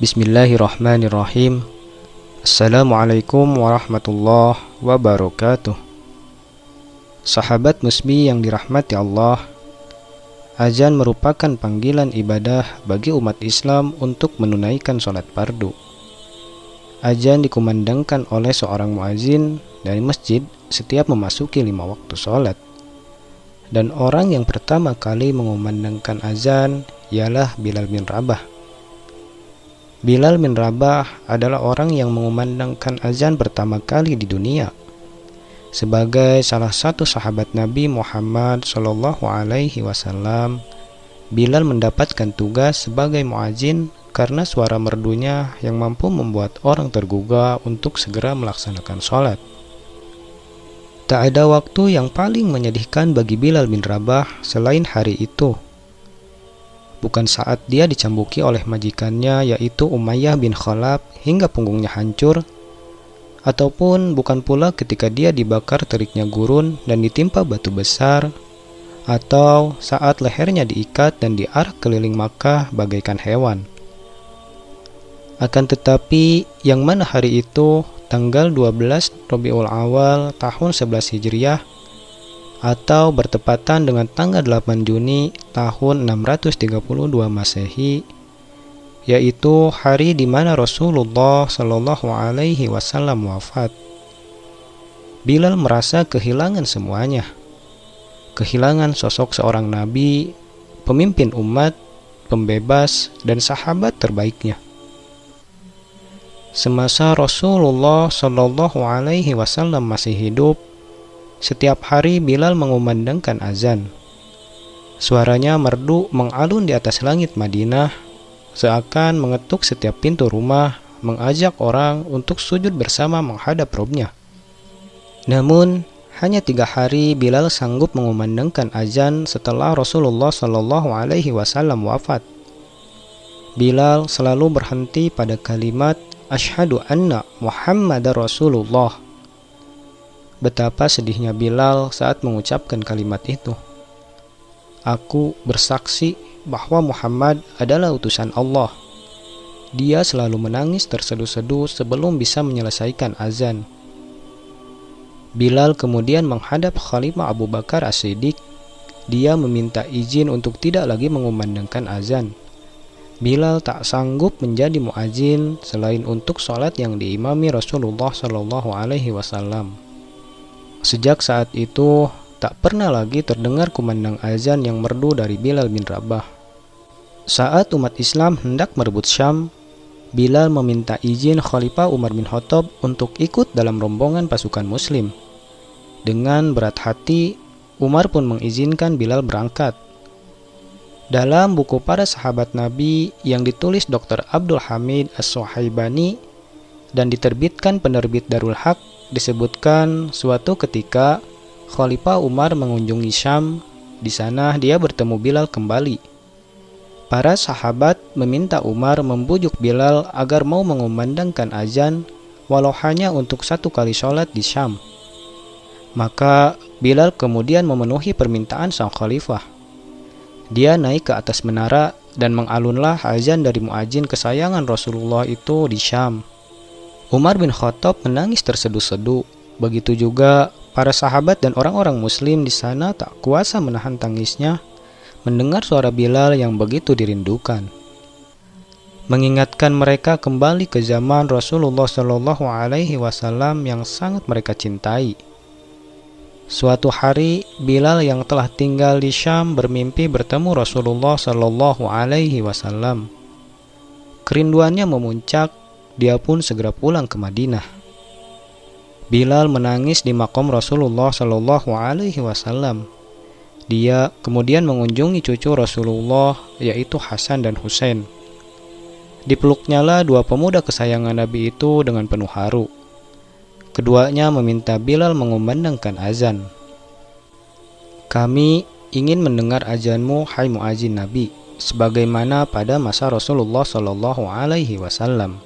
Bismillahirrahmanirrahim. Assalamualaikum warahmatullahi wabarakatuh. Sahabat musbi yang dirahmati Allah, azan merupakan panggilan ibadah bagi umat Islam untuk menunaikan sholat fardu. Azan dikumandangkan oleh seorang muazin dari masjid setiap memasuki 5 waktu sholat. Dan orang yang pertama kali mengumandangkan azan ialah Bilal bin Rabah. Bilal bin Rabah adalah orang yang mengumandangkan azan pertama kali di dunia. Sebagai salah satu sahabat Nabi Muhammad SAW, Bilal mendapatkan tugas sebagai muazin karena suara merdunya yang mampu membuat orang tergugah untuk segera melaksanakan sholat. Tak ada waktu yang paling menyedihkan bagi Bilal bin Rabah selain hari itu. Bukan saat dia dicambuki oleh majikannya yaitu Umayyah bin Khalaf hingga punggungnya hancur, ataupun bukan pula ketika dia dibakar teriknya gurun dan ditimpa batu besar, atau saat lehernya diikat dan diarak keliling Makkah bagaikan hewan. Akan tetapi yang mana hari itu tanggal 12 Rabiul Awal tahun 11 Hijriah atau bertepatan dengan tanggal 8 Juni tahun 632 Masehi, yaitu hari di mana Rasulullah Shallallahu Alaihi Wasallam wafat. Bilal merasa kehilangan semuanya, kehilangan sosok seorang nabi, pemimpin umat, pembebas, dan sahabat terbaiknya. Semasa Rasulullah Shallallahu Alaihi Wasallam masih hidup, setiap hari Bilal mengumandangkan azan. Suaranya merdu mengalun di atas langit Madinah, seakan mengetuk setiap pintu rumah, mengajak orang untuk sujud bersama menghadap Robnya. Namun, hanya 3 hari Bilal sanggup mengumandangkan azan setelah Rasulullah Shallallahu Alaihi Wasallam wafat. Bilal selalu berhenti pada kalimat Asyhadu anna Muhammadar Rasulullah. Betapa sedihnya Bilal saat mengucapkan kalimat itu. Aku bersaksi bahwa Muhammad adalah utusan Allah. Dia selalu menangis terseduh-seduh sebelum bisa menyelesaikan azan. Bilal kemudian menghadap Khalifah Abu Bakar As-Siddiq. Dia meminta izin untuk tidak lagi mengumandangkan azan. Bilal tak sanggup menjadi muazin selain untuk sholat yang diimami Rasulullah Shallallahu Alaihi Wasallam. Sejak saat itu, tak pernah lagi terdengar kumandang azan yang merdu dari Bilal bin Rabah. Saat umat Islam hendak merebut Syam, Bilal meminta izin Khalifah Umar bin Khattab untuk ikut dalam rombongan pasukan Muslim. Dengan berat hati, Umar pun mengizinkan Bilal berangkat. Dalam buku para sahabat Nabi yang ditulis Dr. Abdul Hamid As-Sohaibani dan diterbitkan penerbit Darul Haq, disebutkan suatu ketika Khalifah Umar mengunjungi Syam. Di sana dia bertemu Bilal kembali. Para sahabat meminta Umar membujuk Bilal agar mau mengumandangkan azan walau hanya untuk 1 kali sholat di Syam. Maka Bilal kemudian memenuhi permintaan sang khalifah. Dia naik ke atas menara dan mengalunlah azan dari muazin kesayangan Rasulullah itu di Syam. Umar bin Khattab menangis terseduh-seduh. Begitu juga para sahabat dan orang-orang muslim di sana tak kuasa menahan tangisnya mendengar suara Bilal yang begitu dirindukan. Mengingatkan mereka kembali ke zaman Rasulullah Shallallahu Alaihi Wasallam yang sangat mereka cintai. Suatu hari Bilal yang telah tinggal di Syam bermimpi bertemu Rasulullah Shallallahu Alaihi Wasallam. Kerinduannya memuncak. Dia pun segera pulang ke Madinah. Bilal menangis di makom Rasulullah Shallallahu Alaihi Wasallam. Dia kemudian mengunjungi cucu Rasulullah yaitu Hasan dan Husain. Dipeluknyalah 2 pemuda kesayangan Nabi itu dengan penuh haru. Keduanya meminta Bilal mengumandangkan azan. Kami ingin mendengar azanmu, hai muazin Nabi, sebagaimana pada masa Rasulullah Shallallahu Alaihi Wasallam.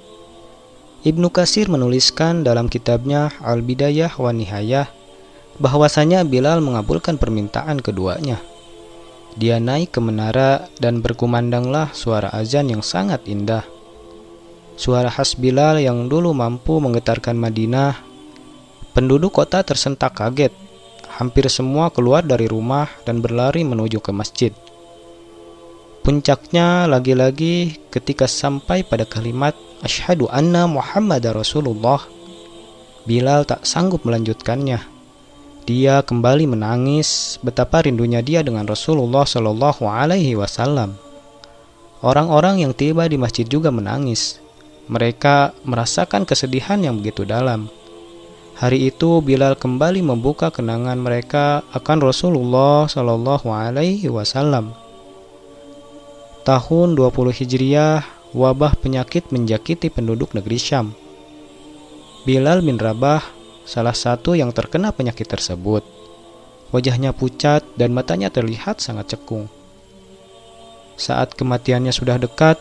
Ibnu Katsir menuliskan dalam kitabnya Al-Bidayah wa Nihayah bahwasanya Bilal mengabulkan permintaan keduanya. Dia naik ke menara dan berkumandanglah suara azan yang sangat indah. Suara khas Bilal yang dulu mampu menggetarkan Madinah. Penduduk kota tersentak kaget. Hampir semua keluar dari rumah dan berlari menuju ke masjid. Puncaknya lagi-lagi ketika sampai pada kalimat Asyhadu anna Muhammadar Rasulullah. Bilal tak sanggup melanjutkannya. Dia kembali menangis betapa rindunya dia dengan Rasulullah Shallallahu Alaihi Wasallam. Orang-orang yang tiba di masjid juga menangis. Mereka merasakan kesedihan yang begitu dalam. Hari itu Bilal kembali membuka kenangan mereka akan Rasulullah Shallallahu Alaihi Wasallam. Tahun 20 Hijriah, wabah penyakit menjakiti penduduk negeri Syam. Bilal bin Rabah, salah satu yang terkena penyakit tersebut. Wajahnya pucat dan matanya terlihat sangat cekung. Saat kematiannya sudah dekat,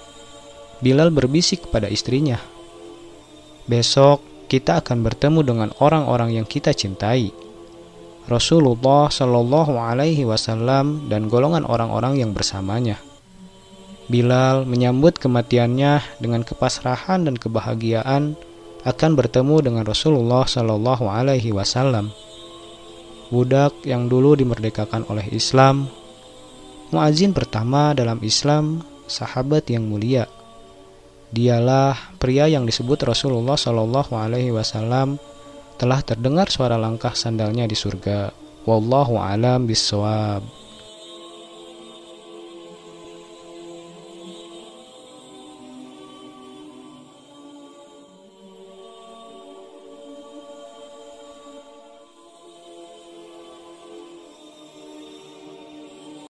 Bilal berbisik kepada istrinya, "Besok kita akan bertemu dengan orang-orang yang kita cintai, Rasulullah Shallallahu Alaihi Wasallam dan golongan orang-orang yang bersamanya." Bilal menyambut kematiannya dengan kepasrahan dan kebahagiaan akan bertemu dengan Rasulullah Shallallahu Alaihi Wasallam. Budak yang dulu dimerdekakan oleh Islam, muazin pertama dalam Islam, sahabat yang mulia. Dialah pria yang disebut Rasulullah Shallallahu Alaihi Wasallam telah terdengar suara langkah sandalnya di surga. Wallahu alam bissawab.